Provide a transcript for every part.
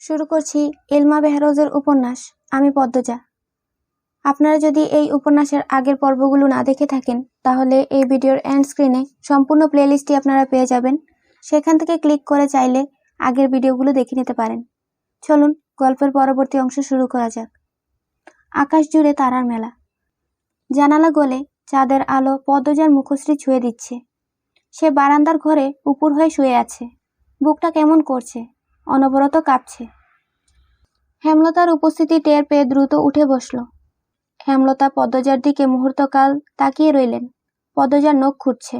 শুরু করছি ইলমা বেহরোজের উপন্যাস আমি পদ্মজা। আপনারা যদি এই উপন্যাসের আগের পর্বগুলো না দেখে থাকেন তাহলে এই ভিডিওর এন্ড স্ক্রিনে সম্পূর্ণ প্লেলিস্টটি আপনারা পেয়ে যাবেন। সেখান থেকে ক্লিক করে চাইলে আগের ভিডিওগুলো দেখে নিতে পারেন। চলুন গল্পের পরবর্তী অংশ শুরু করা যাক। আকাশ জুড়ে তারার মেলা। জানালা গলে চাঁদের আলো পদ্মজার মুখশ্রী ছুঁয়ে দিচ্ছে। সে বারান্দার ঘরে উপুর হয়ে শুয়ে আছে। বুকটা কেমন করছে, অনবরত কাঁপছে। হেমলতার উপস্থিতি টের পেয়ে দ্রুত উঠে বসল। হেমলতা পদ্মজার দিকে মুহূর্তকাল তাকিয়ে রইলেন। পদ্মজার নখ খুঁটছে।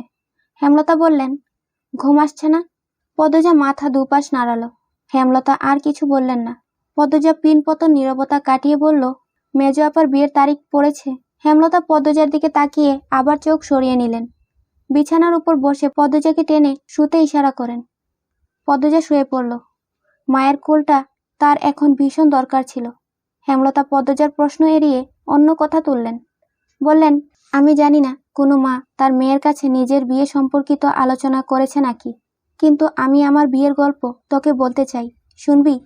হেমলতা বললেন, ঘুম আসছে না? পদ্মজা মাথা দুপাশ নাড়ালো। হেমলতা আর কিছু বললেন না। পদ্মজা পিনপতন নীরবতা কাটিয়ে বলল, মেজ আপার বিয়ের তারিখ পড়েছে। হেমলতা পদ্মজার দিকে তাকিয়ে আবার চোখ সরিয়ে নিলেন। বিছানার উপর বসে পদ্মজাকে টেনে শুতে ইশারা করেন। পদ্মজা শুয়ে পড়ল। মায়ের কোলটা তার এখন ভীষণ দরকার ছিল। হেমলতা পদ্মজার প্রশ্ন এড়িয়ে অন্য কথা তুললেন। বললেন, আমি জানি না কোনো মা তার মেয়ের কাছে নিজের বিয়ে সম্পর্কিত আলোচনা করেছে নাকি, কিন্তু আমি আমার বিয়ের গল্প তোকে বলতে চাই, শুনবি?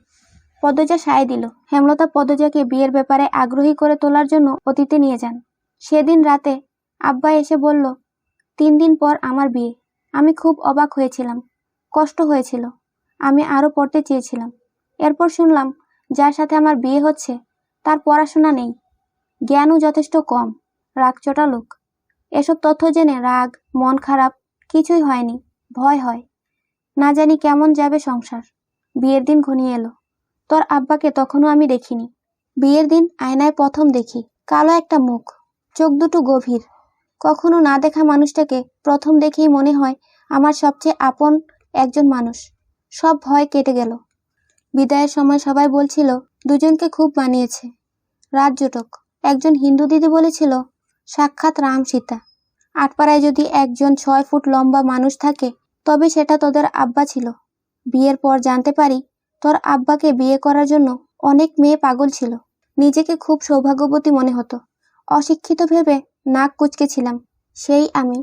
পদ্মজা সায় দিল। হেমলতা পদ্মজাকে বিয়ের ব্যাপারে আগ্রহী করে তোলার জন্য অতীতে নিয়ে যান। সেদিন রাতে আব্বা এসে বলল, 3 দিন পর আমার বিয়ে। আমি খুব অবাক হয়েছিলাম, কষ্ট হয়েছিল। আমি আরও পড়তে চেয়েছিলাম। এরপর শুনলাম যার সাথে আমার বিয়ে হচ্ছে তার পড়াশোনা নেই, জ্ঞানও যথেষ্ট কম, রাগচটা লোক। এসব তথ্য জেনে রাগ, মন খারাপ কিছুই হয়নি, ভয় হয়। না জানি কেমন যাবে সংসার। বিয়ের দিন ঘনিয়ে এলো। তোর আব্বাকে তখনও আমি দেখিনি। বিয়ের দিন আয়নায় প্রথম দেখি, কালো একটা মুখ, চোখ দুটো গভীর। কখনো না দেখা মানুষটাকে প্রথম দেখেই মনে হয় আমার সবচেয়ে আপন একজন মানুষ। সব ভয় কেটে গেল। বিদায়ের সময় সবাই বলছিল দুজনকে খুব মানিয়েছে, রাত জোটক। একজন হিন্দু দিদি বলেছিল, সাক্ষাৎ রাম সীতা। আটপাড়ায় যদি একজন 6 ফুট লম্বা মানুষ থাকে তবে সেটা তোদের আব্বা ছিল। বিয়ের পর জানতে পারি তোর আব্বাকে বিয়ে করার জন্য অনেক মেয়ে পাগল ছিল। নিজেকে খুব সৌভাগ্যবতী মনে হতো। অশিক্ষিত ভেবে নাক কুঁচকেছিলাম। সেই আমি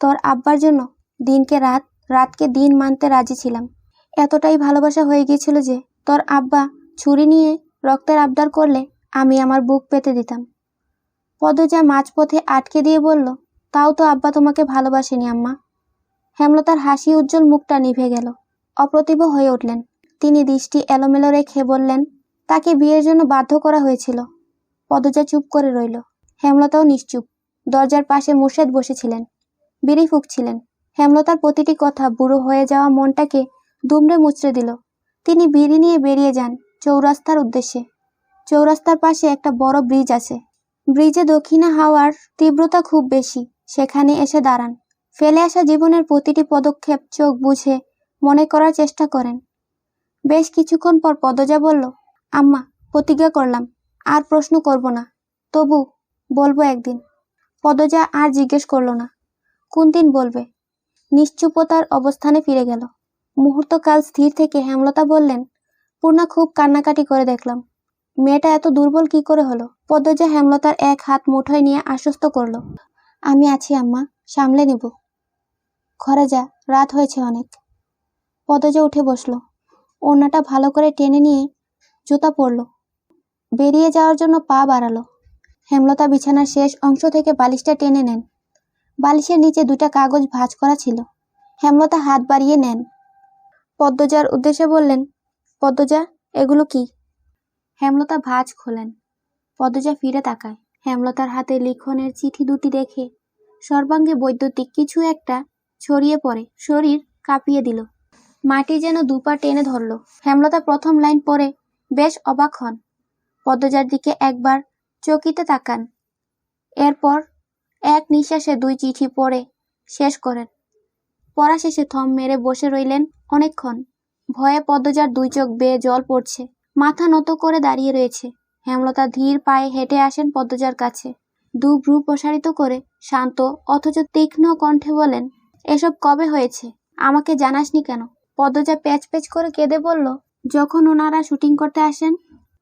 তোর আব্বার জন্য দিনকে রাত, রাতকে দিন মানতে রাজি ছিলাম। এতটাই ভালোবাসা হয়ে গিয়েছিল যে তোর আব্বা ছুরি নিয়ে রক্তের আবদার করলে আমি আমার বুক পেতে দিতাম। পদ্মজা মাঝপথে আটকে দিয়ে বলল, তাও তো আব্বা তোমাকে ভালোবাসেনি আম্মা। হেমলতার হাসি উজ্জ্বল মুখটা নিভে গেল। অপ্রতিভ হয়ে উঠলেন। তিনি দৃষ্টি এলোমেলো রেখে বললেন, তাকে বিয়ের জন্য বাধ্য করা হয়েছিল। পদ্মজা চুপ করে রইল। হেমলতাও নিশ্চুপ। দরজার পাশে মুর্শেদ বসেছিলেন, বিড়ি ফুঁকছিলেন। হেমলতার প্রতিটি কথা বুড়ো হয়ে যাওয়া মনটাকে দুমড়ে মুচড়ে দিল। তিনি বিড়ি নিয়ে বেরিয়ে যান চৌরাস্তার উদ্দেশ্যে। চৌরাস্তার পাশে একটা বড় ব্রিজ আছে। ব্রিজে দক্ষিণা হাওয়ার তীব্রতা খুব বেশি। সেখানে এসে দাঁড়ান। ফেলে আসা জীবনের প্রতিটি পদক্ষেপ চোখ বুঝে মনে করার চেষ্টা করেন। বেশ কিছুক্ষণ পর পদ্মজা বলল, আম্মা, প্রতিজ্ঞা করলাম আর প্রশ্ন করব না, তবু বলবো একদিন। পদ্মজা আর জিজ্ঞেস করল না কোন দিন বলবে। নিশ্চুপতার অবস্থানে ফিরে গেল। মুহূর্তকাল স্থির থেকে হেমলতা বললেন, পূর্ণা খুব কান্নাকাটি করে দেখলাম। মেয়েটা এত দুর্বল কি করে হলো? পদ্মজা হেমলতার এক হাত মুঠোয় নিয়ে আশ্বস্ত করল, আমি আছি আম্মা, সামলে নেব। ঘরে যা, রাত হয়েছে অনেক। পদ্মজা উঠে বসল। ওড়নাটা ভালো করে টেনে নিয়ে জুতা পরল। বেরিয়ে যাওয়ার জন্য পা বাড়ালো। হেমলতা বিছানার শেষ অংশ থেকে বালিশটা টেনে নেন। বালিশের নিচে 2টা কাগজ ভাঁজ করা ছিল। হেমলতা হাত বাড়িয়ে নেন। পদ্মজার উদ্দেশ্যে বললেন, পদ্মজা, এগুলো কি? হেমলতা ভাঁজ খোলেন। পদ্মজা ফিরে তাকায়। হেমলতার হাতে লিখনের চিঠি দুটি দেখে সর্বাঙ্গে বৈদ্যুতিক কিছু একটা ছড়িয়ে পড়ে শরীর কাঁপিয়ে দিল। মাটি যেন দুপা টেনে ধরল। হেমলতা প্রথম লাইন পড়ে বেশ অবাক হন। পদ্মজার দিকে একবার চকিতে তাকান। এরপর এক নিঃশ্বাসে 2 চিঠি পড়ে শেষ করেন। পড়া শেষে থম মেরে বসে রইলেন অনেকক্ষণ। ভয়ে পদ্মজার 2 চোখ বেয়ে জল পড়ছে। মাথা নত করে দাঁড়িয়ে রয়েছে। হেমলতা ধীর পায়ে হেঁটে আসেন পদ্মজার কাছে। 2 ভ্রু প্রসারিত করে শান্ত অথচ তীক্ষ্ণ কণ্ঠে বলেন, এসব কবে হয়েছে? আমাকে জানাসনি কেন? পদ্মজা প্যাচ প্যাচ করে কেঁদে বলল, যখন ওনারা শুটিং করতে আসেন।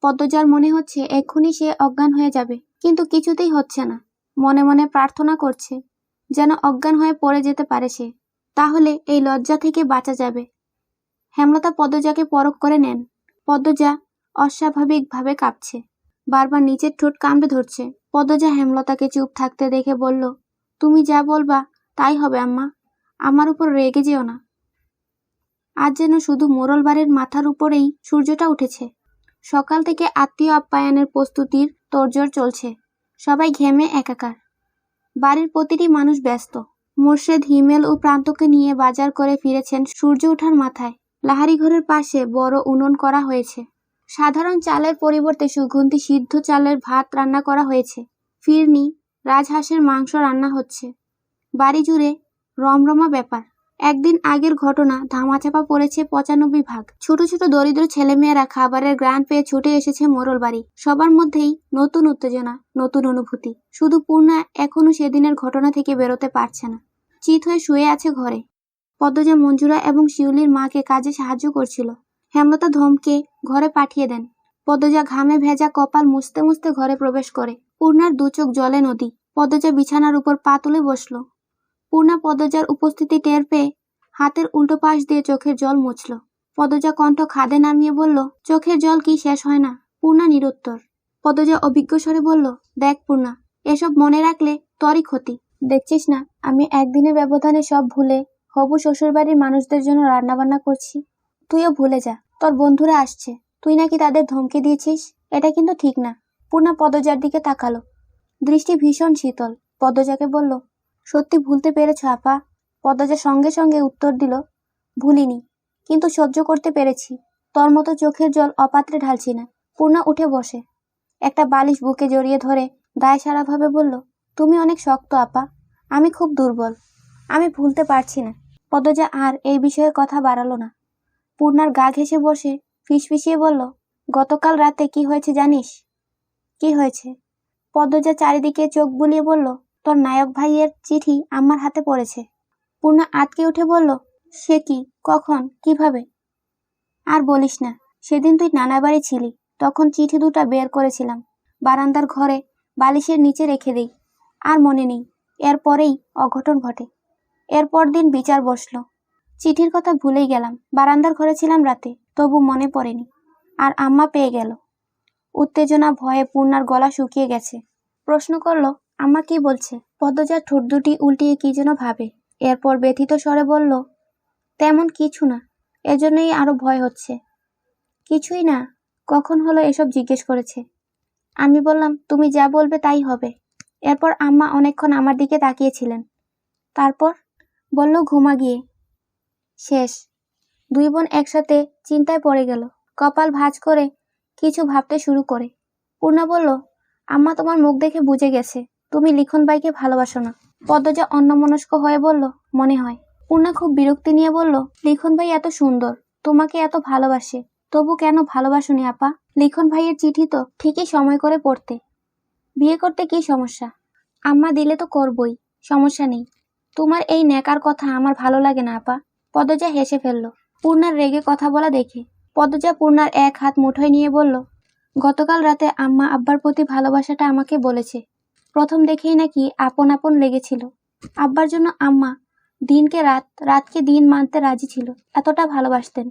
পদ্মজার মনে হচ্ছে এক্ষুনি সে অজ্ঞান হয়ে যাবে, কিন্তু কিছুতেই হচ্ছে না। মনে মনে প্রার্থনা করছে যেন অজ্ঞান হয়ে পড়ে যেতে পারে সে, তাহলে এই লজ্জা থেকে বাঁচা যাবে। হেমলতা পদ্মজাকে পরখ করে নেন। পদ্মজা অস্বাভাবিকভাবে কাঁপছে, বারবার নিচের ঠোঁট কামড়ে ধরছে। পদ্মজা হেমলতাকে চুপ থাকতে দেখে বলল, তুমি যা বলবা তাই হবে আম্মা, আমার উপর রেগে যেও না। আজ যেন শুধু মোড়ল বাড়ির মাথার উপরেই সূর্যটা উঠেছে। সকাল থেকে আত্মীয় আপ্যায়নের প্রস্তুতির তোড়জোড় চলছে, সবাই ঘেমে একাকার। বাড়ির প্রতিটি মানুষ ব্যস্ত। মোর্শেদ হিমেল ও প্রান্তকে নিয়ে বাজার করে ফিরেছেন সূর্য ওঠার মাথায়। লাহারি ঘরের পাশে বড় উনুন করা হয়েছে। সাধারণ চালের পরিবর্তে সুগন্ধি সিদ্ধ চালের ভাত রান্না করা হয়েছে। ফিরনি, রাজহাঁসের মাংস রান্না হচ্ছে। বাড়ি জুড়ে রমরমা ব্যাপার। একদিন আগের ঘটনা ধামাচাপা পড়েছে 95 ভাগ। ছোট ছোট দরিদ্র ছেলেমেয়েরা খাবারের গ্রান পেয়ে ছুটে এসেছে মোড়ল বাড়ি। সবার মধ্যেই নতুন উত্তেজনা, নতুন অনুভূতি। শুধু পূর্ণা এখনো সেদিনের ঘটনা থেকে বেরোতে পারছে না। চিত হয়ে শুয়ে আছে ঘরে। পদ্মজা মঞ্জুরা এবং শিউলির মাকে কাজে সাহায্য করছিল। হেমলতা ধমকে ঘরে পাঠিয়ে দেন। পদ্মজা ঘামে ভেজা কপাল মুছতে মুছতে ঘরে প্রবেশ করে। পূর্ণার দু চোখ জলে নদী। পদ্মজা বিছানার উপর পা তুলে বসল। পূর্ণা পদ্মজার উপস্থিতি টের পেয়ে হাতের উল্টো পাশ দিয়ে চোখের জল মুছল। পদ্মজা কণ্ঠ খাদে নামিয়ে বলল, চোখের জল কি শেষ হয় না? পূর্ণা নিরুত্তর। পদ্মজা অভিজ্ঞ স্বরে বলল, দেখ পূর্ণা, এসব মনে রাখলে তোরই ক্ষতি। দেখছিস না আমি একদিনের ব্যবধানে সব ভুলে হবু শ্বশুরবাড়ির মানুষদের জন্য রান্নাবান্না করছি। তুইও ভুলে যা, তোর বন্ধুরা আসছে, তুই নাকি তাদের ধমকে দিয়েছিস। এটা কিন্তু ঠিক না। পূর্ণা পদ্মজার দিকে তাকালো, দৃষ্টি ভীষণ শীতল। পদ্মজাকে বলল, সত্যি ভুলতে পেরেছ আপা? পদ্মজা সঙ্গে সঙ্গে উত্তর দিল, ভুলিনি, কিন্তু সহ্য করতে পেরেছি। তোর মতো চোখের জল অপাত্রে ঢালছি না। পূর্ণা উঠে বসে একটা বালিশ বুকে জড়িয়ে ধরে দায়সারাভাবে বলল, তুমি অনেক শক্ত আপা, আমি খুব দুর্বল, আমি ভুলতে পারছি না। পদ্মজা আর এই বিষয়ে কথা বাড়ালো না। পূর্ণার গা ঘেঁষে বসে ফিসফিসিয়ে বলল, গতকাল রাতে কি হয়েছে জানিস? কি হয়েছে? পদ্মজা চারিদিকে চোখ বুলিয়ে বলল, তোর নায়ক ভাইয়ের চিঠি আমার হাতে পড়েছে। পূর্ণা আটকে উঠে বলল, সে কি, কখন, কিভাবে? আর বলিস না, সেদিন তুই নানা বাড়ি ছিলি, তখন চিঠি দুটা বের করেছিলাম, বারান্দার ঘরে বালিশের নিচে রেখে দেই। আর মনে নেই, এরপরেই অঘটন ঘটে। এরপর দিন বিচার বসলো। চিঠির কথা ভুলেই গেলাম, বারান্দার ঘরে ছিলাম রাতে, তবু মনে পড়েনি। আর আম্মা পেয়ে গেল। উত্তেজনা ভয়ে পূর্ণার গলা শুকিয়ে গেছে। প্রশ্ন করলো, আম্মা কি বলছে? পদ্মজার ঠোঁট দুটি উল্টিয়ে কি যেন ভাবে। এরপর ব্যথিত স্বরে বলল, তেমন কিছু না, এজন্যই আরো ভয় হচ্ছে। কিছুই না? কখন হলো এসব জিজ্ঞেস করেছে। আমি বললাম, তুমি যা বলবে তাই হবে। এরপর আম্মা অনেকক্ষণ আমার দিকে তাকিয়েছিলেন। তারপর বলল, ঘুমা গিয়ে। শেষ। দুই বোন একসাথে চিন্তায় পড়ে গেল। কপাল ভাঁজ করে কিছু ভাবতে শুরু করে। পূর্ণা বলল, আম্মা তোমার মুখ দেখে বুঝে গেছে তুমি লিখন ভাইকে ভালোবাসো না। পদ্মজা অন্যমনস্ক হয়ে বলল, মনে হয়। পূর্ণা খুব বিরক্তি নিয়ে বলল, লিখন ভাই এত সুন্দর, তোমাকে এত ভালোবাসে, তবু কেন ভালোবাসোনি আপা? লিখন ভাইয়ের চিঠি তো ঠিকই সময় করে পড়তে। বিয়ে করতে কি সমস্যা? আম্মা দিলে তো করবই, সমস্যা নেই। তোমার এই ন্যাকার কথা আমার ভালো লাগে না আপা। পদ্মজা হেসে ফেলল পূর্ণার রেগে কথা বলা দেখে। পদ্মজা পূর্ণার এক হাত মুঠোয় নিয়ে বলল, গতকাল রাতে আম্মা আব্বার প্রতি ভালোবাসাটা আমাকে বলেছে। প্রথম দেখেই নাকি আপন আপন লেগেছিল। আব্বার জন্য আম্মা দিনকে রাত, রাতকে দিন মানতে রাজি ছিল, এতটা ভালোবাসতেন।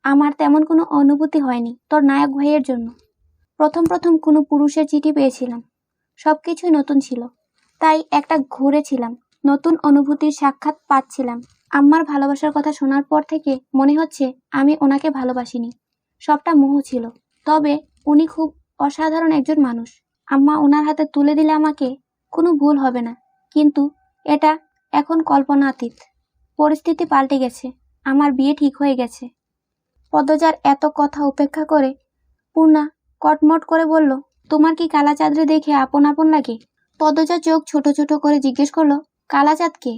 আমার তেমন কোনো অনুভূতি হয়নি তোর নায়ক ভাইয়ের জন্য। প্রথম প্রথম কোনো পুরুষের চিঠি পেয়েছিলাম, সবকিছুই নতুন ছিল, তাই একটা ঘুরেছিলাম, নতুন অনুভূতির সাক্ষাৎ পাচ্ছিলাম। আম্মার ভালোবাসার কথা শোনার পর থেকে মনে হচ্ছে আমি ওনাকে ভালোবাসিনি, সবটা মোহ ছিল। তবে উনি খুব অসাধারণ একজন মানুষ। আম্মা ওনার হাতে তুলে দিলে আমাকে কোনো ভুল হবে না, কিন্তু এটা এখন কল্পনাতীত। পরিস্থিতি পাল্টে গেছে, আমার বিয়ে ঠিক হয়ে গেছে। পদ্মজার এত কথা উপেক্ষা করে পূর্ণা কটমট করে বলল, তোমার কি কালা চাঁদরে দেখে আপন আপন লাগে? পদ্মজা চোখ ছোট ছোট করে জিজ্ঞেস করলো, কালা চাঁদ কে?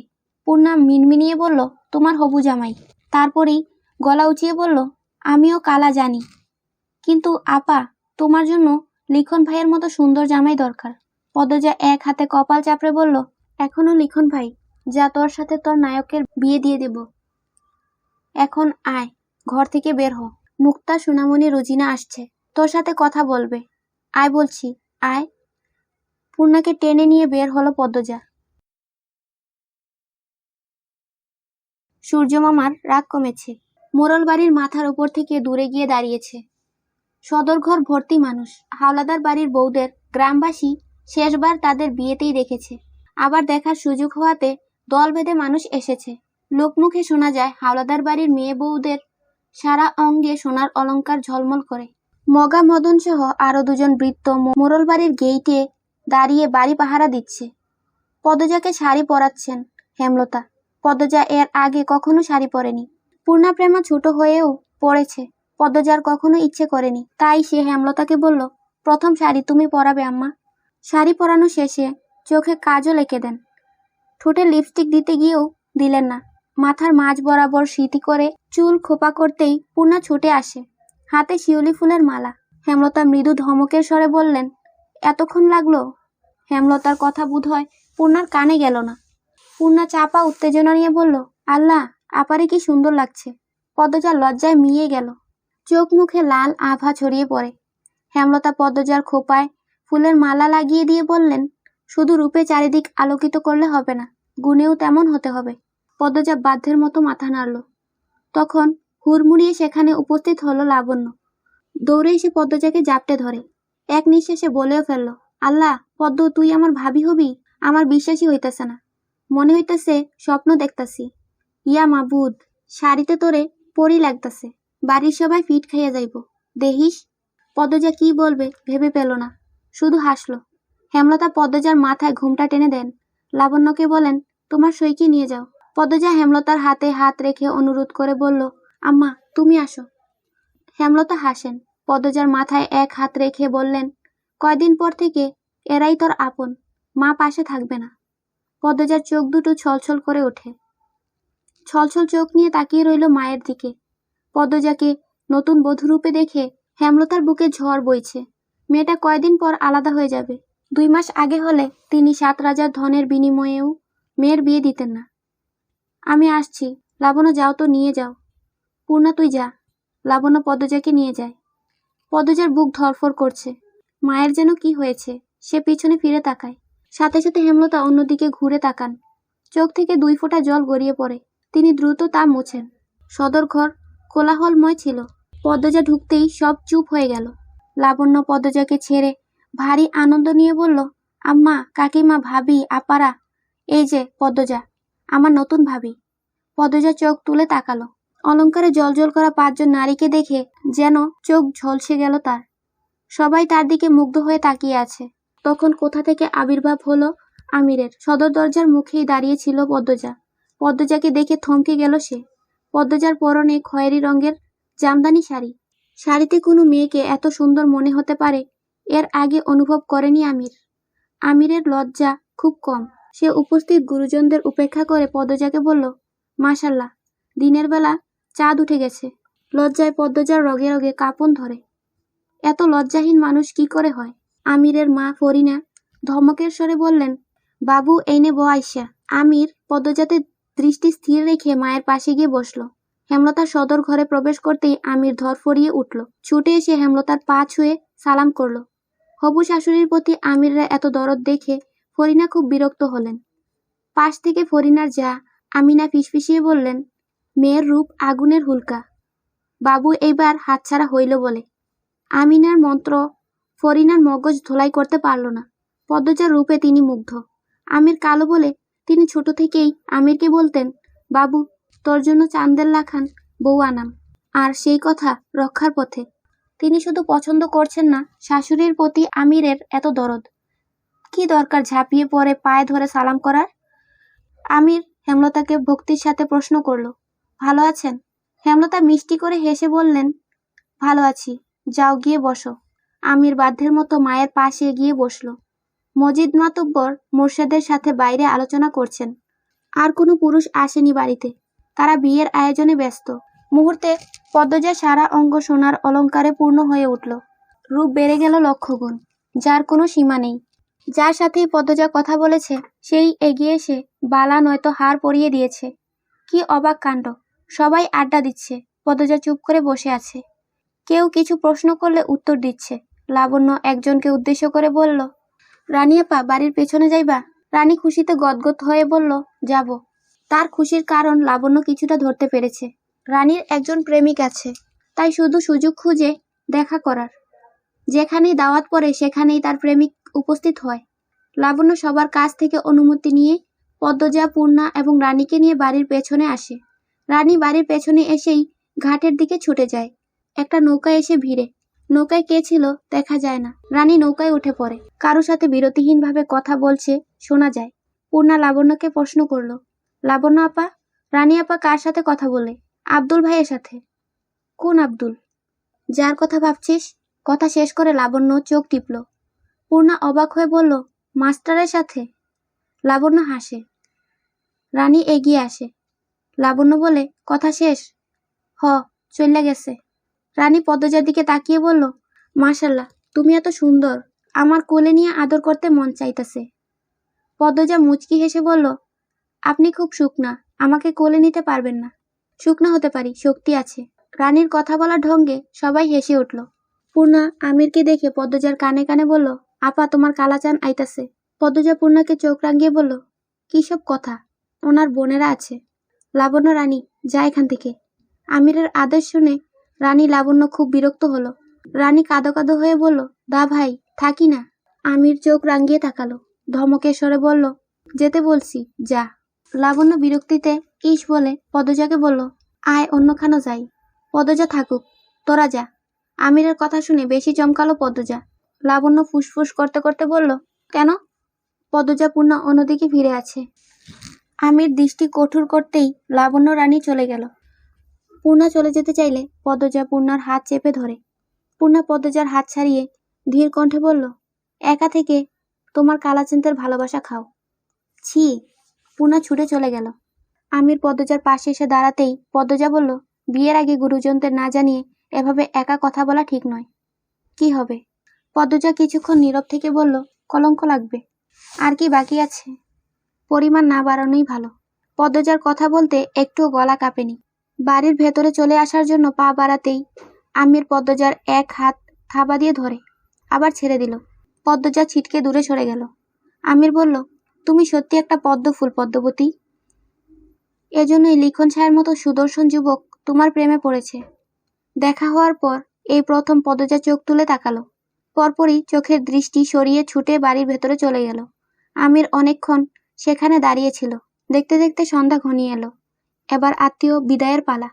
পূর্ণা মিনমিনিয়ে বলল, তোমার হবু জামাই। তারপরেই গলা উঁচিয়ে বলল, আমিও কালা জানি, কিন্তু আপা তোমার জন্য লিখন ভাইয়ের মতো সুন্দর জামাই দরকার। পদ্মজা এক হাতে কপাল চাপড়ে বলল, এখনো লিখন ভাই, যা তোর সাথে তোর নায়কের বিয়ে দিয়ে দেব। এখন আয়, ঘর থেকে বের হ, মুক্তা, সোনামণি, রোজিনা আসছে, তোর সাথে কথা বলবে। আয় বলছি, আয়। পূর্ণাকে টেনে নিয়ে বের হলো পদ্মজা। সূর্য মামার রাগ কমেছে। মোড়ল বাড়ির মাথার উপর থেকে দূরে গিয়ে দাঁড়িয়েছে। সদরঘর ভর্তি মানুষ। হাওলাদার বাড়ির বউদের গ্রামবাসী শেষবার তাদের বিয়েতেই দেখেছে। আবার দেখার সুযোগ হওয়াতে দল বেঁধে মানুষ এসেছে। লোকমুখে শোনা যায় হাওলাদার বাড়ির মেয়ে বউদের সারা অঙ্গে সোনার অলংকার ঝলমল করে। মগা মদন সহ আরো দুজন বৃত্ত মোরল বাড়ির গেইটে দাঁড়িয়ে বাড়ি পাহারা দিচ্ছে। পদ্মজাকে শাড়ি পরাচ্ছেন হেমলতা। পদ্মজা এর আগে কখনো শাড়ি পরেনি। পূর্ণাপ্রেমা ছোট হয়েও পড়েছে। পদ্মজার কখনো ইচ্ছে করেনি, তাই সে হেমলতাকে বলল, প্রথম শাড়ি তুমি পরাবে আম্মা। শাড়ি পরানো শেষে চোখে কাজল এঁকে দেন। ঠোঁটে লিপস্টিক দিতে গিয়েও দিলেন না। মাথার মাঝ বরাবর স্মৃতি করে চুল খোপা করতেই পূর্ণা ছুটে আসে, হাতে শিউলি ফুলের মালা। হেমলতা মৃদু ধমকের স্বরে বললেন, এতক্ষণ লাগলো? হেমলতার কথা বোধহয় পূর্ণার কানে গেল না। পূর্ণা চাপা উত্তেজনা নিয়ে বলল, আল্লাহ, আপারে কি সুন্দর লাগছে। পদ্মজার লজ্জায় মিয়ে গেল। চোখ মুখে লাল আভা ছড়িয়ে পড়ে। হেমলতা পদ্মজার খোপায় ফুলের মালা লাগিয়ে দিয়ে বললেন, শুধু রূপে চারিদিক আলোকিত করলে হবে না, গুণেও তেমন হতে হবে। পদ্মজা বাধ্যের মতো মাথা নাড়ল। তখন হুড়মুড়িয়ে সেখানে উপস্থিত হলো লাবণ্য। দৌড়ে এসে পদ্মজাকে জাপটে ধরে এক নিঃশ্বাসে বলেও ফেলল, আল্লাহ, পদ্ম, তুই আমার ভাবি হবি? আমার বিশ্বাসই হইতেছে না। মনে হইতেছে স্বপ্ন দেখতাছি। ইয়া মাবুদ, শাড়িতে তোরে পরি লাগতাছে। বাড়ির সবাই ফিট খাইয়া যাইব। দেহিস। পদ্মজা কি বলবে ভেবে পেল না, শুধু হাসল। হেমলতা পদ্মজার মাথায় ঘুমটা টেনে দেন। লাবণ্যকে বলেন, তোমার সইকি নিয়ে যাও। পদ্মজা হেমলতার হাতে হাত রেখে অনুরোধ করে বলল, আম্মা, তুমি আসো। হেমলতা হাসেন। পদ্মজার মাথায় এক হাত রেখে বললেন, কয়দিন পর থেকে এরাই তোর আপন, মা পাশে থাকবে না। পদ্মজার চোখ দুটো ছলছল করে ওঠে। ছলছল চোখ নিয়ে তাকিয়ে রইল মায়ের দিকে। পদ্মজাকে নতুন বধূরূপে দেখে হেমলতার বুকে ঝড় বইছে। মেয়েটা কয়দিন পর আলাদা হয়ে যাবে। 2 মাস আগে হলে তিনি 7 রাজার ধনের বিনিময়েও মেয়ের বিয়ে দিতেন না। আমি আসছি। লাবণ্য, যাও তো, নিয়ে যাও। পূর্ণা, তুই যা। লাবণ্য পদ্মজাকে নিয়ে যায়। পদ্মজার বুক ধরফর করছে। মায়ের যেন কি হয়েছে। সে পিছনে ফিরে তাকায়। সাথে সাথে হেমলতা অন্যদিকে ঘুরে তাকান। চোখ থেকে 2 ফোঁটা জল গড়িয়ে পড়ে। তিনি দ্রুত তা মুছেন। সদর ঘর কোলাহলময় ছিল। পদ্মজা ঢুকতেই সব চুপ হয়ে গেল। লাবণ্য পদ্মজাকে ছেড়ে ভারী আনন্দ নিয়ে বলল, আম্মা, কাকিমা, ভাবি, আপারা, এই যে পদ্মজা, আমার নতুন ভাবি। পদ্মজা চোখ তুলে তাকালো। অলংকারে জলজল করা 5 জন নারীকে দেখে যেন চোখ ঝলসে গেল তার। সবাই তার দিকে মুগ্ধ হয়ে তাকিয়ে আছে। তখন কোথা থেকে আবির্ভাব হলো আমিরের। সদর দরজার মুখেই দাঁড়িয়ে ছিল পদ্মজা। পদ্মজাকে দেখে থমকে গেল সে। পদ্মজার পরনে খয়েরি রঙের জামদানি শাড়ি। শাড়িতে কোনো মেয়েকে এত সুন্দর মনে হতে পারে এর আগে অনুভব করেনি আমির। আমিরের লজ্জা খুব কম। সে উপস্থিত গুরুজনদের উপেক্ষা করে পদ্মজাকে বলল, মাশাল্লাহ, দিনের বেলা চাঁদ উঠে গেছে। লজ্জায় পদ্মজার রগে রগে কাঁপন ধরে। এত লজ্জাহীন মানুষ কি করে হয়? আমিরের মা ফরিনা ধমকের স্বরে বললেন, বাবু, এই নে আয়শা। আমির পদ্মজাতে দৃষ্টি স্থির রেখে মায়ের পাশে গিয়ে বসল। হেমলতা সদর ঘরে প্রবেশ করতেই আমির ধরফরিয়ে উঠল। ছুটে এসে হেমলতার পা ছুঁয়ে সালাম করল। হবু শাশুড়ির প্রতি আমিররা এত দরদ দেখে ফরিনা খুব বিরক্ত হলেন। পাশ থেকে ফরিনার যা আমিনা ফিসফিসিয়ে বললেন, মেয়ের রূপ আগুনের হুলকা, বাবু এইবার হাতছাড়া হইল বলে। আমিনার মন্ত্র ফরিনার মগজ ধোলাই করতে পারল না। পদ্মজার রূপে তিনি মুগ্ধ। আমির কালো বলে তিনি ছোট থেকেই আমিরকে বলতেন, বাবু, তোর জন্য চান্দের লাখান বউ আনাম। আর সেই কথা রক্ষার পথে। তিনি শুধু পছন্দ করছেন না, শাশুড়ির প্রতি আমিরের এত দরদ। কি দরকার ঝাঁপিয়ে পড়ে পায়ে ধরে সালাম করার? আমির হেমলতাকে ভক্তির সাথে প্রশ্ন করল, ভালো আছেন? হেমলতা মিষ্টি করে হেসে বললেন, ভালো আছি, যাও গিয়ে বসো। আমির বাধ্যের মতো মায়ের পাশে গিয়ে বসল। মজিদ মাতব্বর মোর্শেদের সাথে বাইরে আলোচনা করছেন। আর কোনো পুরুষ আসেনি বাড়িতে। তারা বিয়ের আয়োজনে ব্যস্ত। মুহূর্তে পদ্মজার সারা অঙ্গ সোনার অলংকারে পূর্ণ হয়ে উঠল। রূপ বেড়ে গেল লক্ষগুণ, যার কোনো সীমা নেই। যার সাথেই পদ্মজা কথা বলেছে সেই এগিয়ে এসে বালা নয়তো হার পরিয়ে দিয়েছে। কি অবাক কাণ্ড! সবাই আড্ডা দিচ্ছে, পদ্মজা চুপ করে বসে আছে। কেউ কিছু প্রশ্ন করলে উত্তর দিচ্ছে। লাবণ্য একজনকে উদ্দেশ্য করে বলল, রানী আপা, বাড়ির পেছনে যাইবা? রানী খুশিতে গদগদ হয়ে বলল, যাব। তার খুশির কারণ লাবণ্য কিছুটা ধরতে পেরেছে। রানীর একজন প্রেমিক আছে, তাই শুধু সুযোগ খুঁজে দেখা করার। যেখানেই দাওয়াত পড়ে সেখানেই তার প্রেমিক উপস্থিত হয়। লাবণ্য সবার কাছ থেকে অনুমতি নিয়ে পদ্মজা, পূর্ণা এবং রানীকে নিয়ে বাড়ির পেছনে আসে। রানী বাড়ির পেছনে এসেই ঘাটের দিকে ছুটে যায়। একটা নৌকা এসে ভিড়ে। নৌকায় কে ছিল দেখা যায় না। রানী নৌকায় উঠে পড়ে। কারো সাথে বিরতিহীনভাবে কথা বলছে শোনা যায়। পূর্ণা লাবণ্যকে প্রশ্ন করল, লাবণ্য আপা, রানী আপা কার সাথে কথা বলে? আব্দুল ভাইয়ের সাথে। কোন আব্দুল? যার কথা ভাবছিস? কথা শেষ করে লাবণ্য চোখ টিপল। পূর্ণা অবাক হয়ে বলল, মাস্টারের সাথে? লাবণ্য হাসে। রানী এগিয়ে আসে। লাবণ্য বলে, কথা শেষ? হ, চইল্লা গেছে। রানী পদ্মজার দিকে তাকিয়ে বলল, মাশাল্লাহ, তুমি এত সুন্দর, আমার কোলে নিয়ে আদর করতে মন চাইতেছে। পদ্মজা মুচকি হেসে বলল, আপনি খুব শুকনা, আমাকে কোলে নিতে পারবেন না। শুকনা হতে পারি, শক্তি আছে। রানীর কথা বলার ঢঙ্গে সবাই হেসে উঠল। পূর্ণা আমিরকে দেখে পদ্মজার কানে কানে বলল, আপা তোমার কালাচান আইতাছে। পদ্মজা পূর্ণাকে চোখ রাঙিয়ে বলল, কি সব কথা, ওনার বোনেরা আছে। লাবণ্য, রানী যা এখান থেকে। আমিরের আদেশ শুনে রানী লাবণ্য খুব বিরক্ত হলো। রানী কাঁদো কাঁদো হয়ে বলল, দা ভাই, থাকি না। আমির চোখ রাঙিয়ে তাকালো, ধমকের স্বরে বলল, যেতে বলছি, যা। লাবণ্য বিরক্তিতে ইস বলে পদ্মজাকে বলল, আয় অন্যখানে যাই। পদ্মজা, থাকুক, তোরা যা। আমিরের কথা শুনে বেশি চমকালো পদ্মজা। লাবণ্য ফুসফুস করতে করতে বলল, কেন? পদ্মজা পূর্ণা অন্যদিকে ফিরে আছে। আমির দৃষ্টি কঠোর করতেই লাবণ্য রানী চলে গেল। পূর্ণা চলে যেতে চাইলে পদ্মজা পূর্ণার হাত চেপে ধরে। পূর্ণা পদ্মজার হাত ছাড়িয়ে ধীর কণ্ঠে বলল, একা থেকে তোমার কালাচাঁদের ভালোবাসা খাও। ছি। পূর্ণা ছুটে চলে গেল। আমির পদ্মজার পাশে এসে দাঁড়াতেই পদ্মজা বলল, বিয়ের আগে গুরুজনদের না জানিয়ে এভাবে একা কথা বলা ঠিক নয়। কি হবে? পদ্মজা কিছুক্ষণ নীরব থেকে বলল, কলঙ্ক লাগবে। আর কি বাকি আছে? পরিমাণ না বাড়ানোই ভালো। পদ্মজার কথা বলতে একটুও গলা কাঁপেনি। বাড়ির ভেতরে চলে আসার জন্য পা বাড়াতেই আমির পদ্মজার এক হাত থাবা দিয়ে ধরে, আবার ছেড়ে দিল। পদ্মজা ছিটকে দূরে সরে গেল। আমির বলল, তুমি সত্যি একটা পদ্ম ফুল পদ্মবতী। এজন্যই লিখন ছায়ের মতো সুদর্শন যুবক তোমার প্রেমে পড়েছে। দেখা হওয়ার পর এই প্রথম পদ্মজা চোখ তুলে তাকালো। পরপরই চোখের দৃষ্টি সরিয়ে ছুটে বাড়ির ভেতরে চলে গেল। আমির অনেকক্ষণ সেখানে দাঁড়িয়েছিল। দেখতে দেখতে সন্ধ্যা ঘনিয়ে এলো। এবার আত্মীয় বিদায়ের পালা।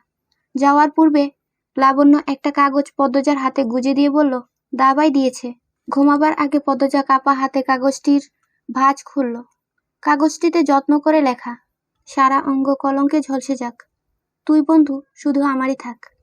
যাওয়ার পূর্বে লাবণ্য একটা কাগজ পদ্মজার হাতে গুজে দিয়ে বলল, দাবাই দিয়েছে। ঘুমাবার আগে পদ্মজা কাপা হাতে কাগজটির ভাঁজ খুলল। কাগজটিতে যত্ন করে লেখা, সারা অঙ্গ কলঙ্কে ঝলসে যাক, তুই বন্ধু শুধু আমারই থাক।